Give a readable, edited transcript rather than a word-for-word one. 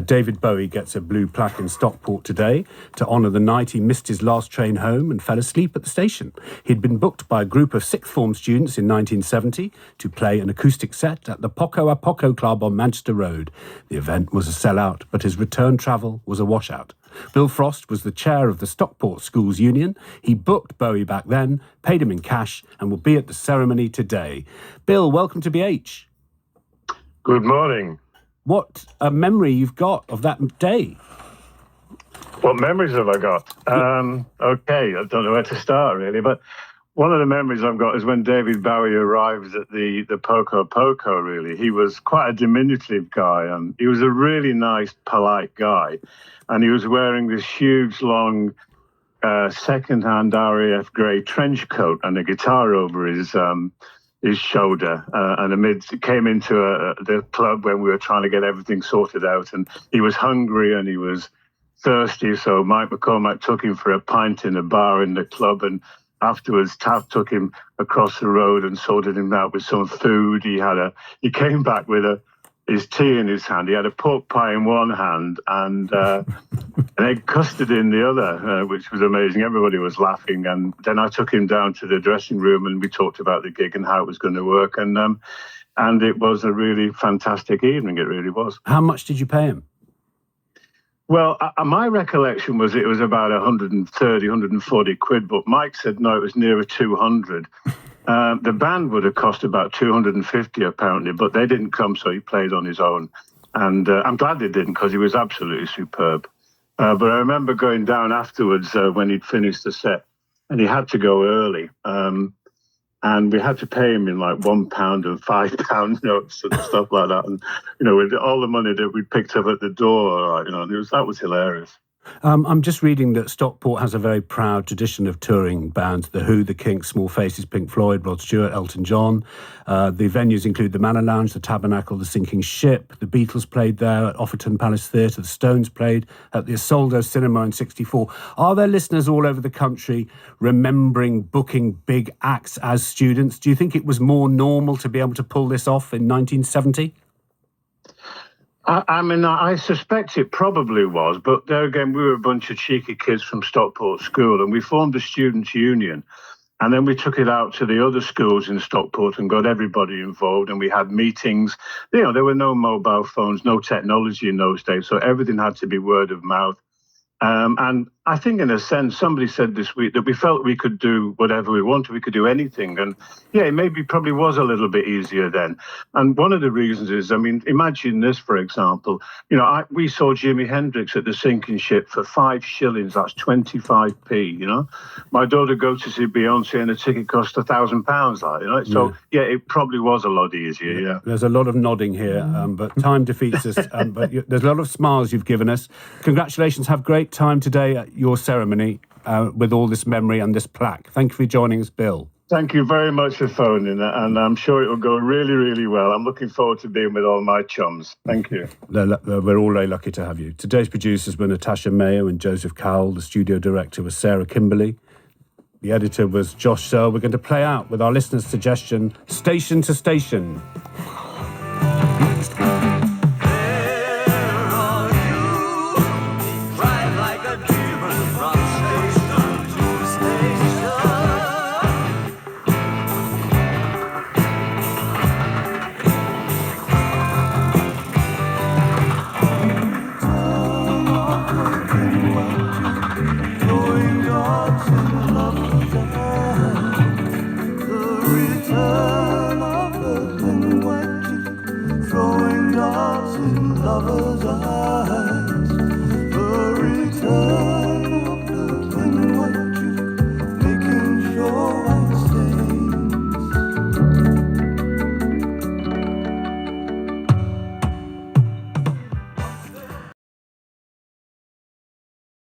David Bowie gets a blue plaque in Stockport today to honour the night he missed his last train home and fell asleep at the station. He'd been booked by a group of sixth form students in 1970 to play an acoustic set at the Poco Poco Club on Manchester Road. The event was a sellout, but his return travel was a washout. Bill Frost was the chair of the Stockport Schools Union. He booked Bowie back then, paid him in cash, and will be at the ceremony today. Bill, welcome to BH. Good morning. What a memory you've got of that day. What memories have I got? Okay, I don't know where to start, really, but one of the memories I've got is when David Bowie arrives at the Poco Poco, really. He was quite a diminutive guy, and he was a really nice, polite guy, and he was wearing this huge, long, second-hand RAF grey trench coat and a guitar over his shoulder, and came into the club when we were trying to get everything sorted out, and he was hungry and he was thirsty, so Mike McCormack took him for a pint in a bar in the club, and afterwards Tav took him across the road and sorted him out with some food. He came back with his tea in his hand. He had a pork pie in one hand and an egg custard in the other, which was amazing. Everybody was laughing. And then I took him down to the dressing room and we talked about the gig and how it was going to work. And it was a really fantastic evening. It really was. How much did you pay him? Well, my recollection was it was about 130, 140 quid, but Mike said no, it was nearer 200. The band would have cost about 250 apparently, but they didn't come, so he played on his own. And I'm glad they didn't, because he was absolutely superb. But I remember going down afterwards when he'd finished the set, and he had to go early. And we had to pay him in like £1 and £5 notes and stuff like that. And, with all the money that we picked up at the door, that was hilarious. I'm just reading that Stockport has a very proud tradition of touring bands: The Who, The Kinks, Small Faces, Pink Floyd, Rod Stewart, Elton John. The venues include the Manor Lounge, the Tabernacle, the Sinking Ship. The Beatles played there at Offerton Palace Theatre. The Stones played at the Isolde Cinema in '64. Are there listeners all over the country remembering booking big acts as students? Do you think it was more normal to be able to pull this off in 1970? I suspect it probably was, but there again, we were a bunch of cheeky kids from Stockport School, and we formed a students' union, and then we took it out to the other schools in Stockport and got everybody involved, and we had meetings. There were no mobile phones, no technology in those days, so everything had to be word of mouth. And I think, in a sense, somebody said this week that we felt we could do whatever we wanted. We could do anything. And, yeah, it probably was a little bit easier then. And one of the reasons is, imagine this, for example. We saw Jimi Hendrix at the Sinking Ship for 5 shillings. That's 25p, My daughter goes to see Beyonce and the ticket cost £1,000, So, yeah, it probably was a lot easier, yeah. There's a lot of nodding here, but time defeats us. But there's a lot of smiles you've given us. Congratulations. Have great time today at your ceremony with all this memory and this plaque. Thank you for joining us, Bill. Thank you very much for phoning, and I'm sure it will go really, really well. I'm looking forward to being with all my chums. Thank you. We're all very lucky to have you. Today's producers were Natasha Mayo and Joseph Cowell. The studio director was Sarah Kimberley. The editor was Josh Searle. We're going to play out with our listeners' suggestion, Station to Station.